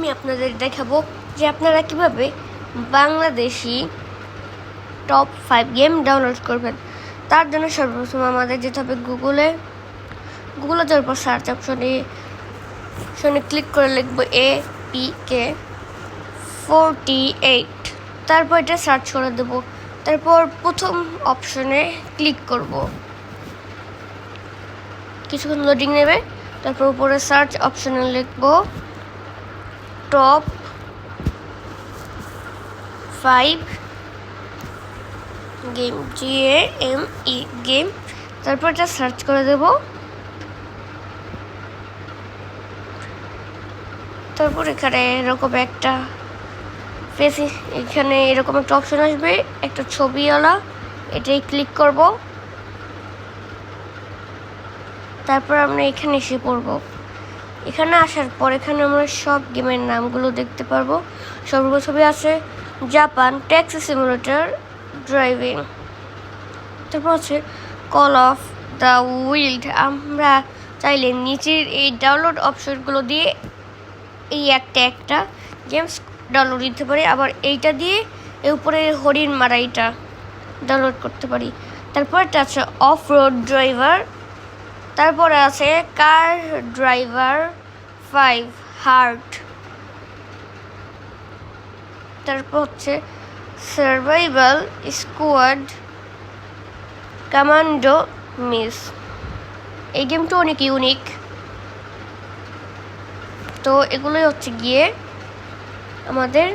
আমি আপনাদের দেখাবো যে আপনারা কিভাবে বাংলাদেশি টপ 5 গেম ডাউনলোড করবেন। তার জন্য সর্বপ্রথম আমাদের যেতে হবে গুগলে যাওয়ার পর সার্চ অপশনে ক্লিক করে লিখবো APK48, তারপর এটা সার্চ করে দেবো। তারপর প্রথম অপশনে ক্লিক করব, কিছুক্ষণ লোডিং নেবে। তারপর উপরে সার্চ অপশনে লিখবো টপ 5 গেম, GAME গেম। তারপর এটা সার্চ করে দেব। তারপর এখানে এরকম একটা এখানে এরকম একটা অপশন আসবে, একটা ছবিওয়ালা, এটাই ক্লিক করব। তারপর আমরা এখানে এসে পড়ব। এখানে আসার পর এখানে আমরা সব গেমের নামগুলো দেখতে পারবো। সর্বপ্রথমে আছে জাপান ট্যাক্সি সিমুলেটর ড্রাইভিং, তারপর আছে কল অফ দ্য উইল্ড। আমরা চাইলে নিচের এই ডাউনলোড অপশনগুলো দিয়ে এই একটা গেমস ডাউনলোড দিতে পারি, আবার এইটা দিয়ে এর উপরে হরিণ মারা এটা ডাউনলোড করতে পারি। তারপর এটা আছে অফ রোড ড্রাইভার, তারপরে আছে কার ড্রাইভার 5 হার্ট, তারপর হচ্ছে সার্ভাইভাল স্কোয়াড কমান্ডো মিস। এই গেমটা অনেক ইউনিক। তো এগুলোই হচ্ছে গিয়ে আমাদের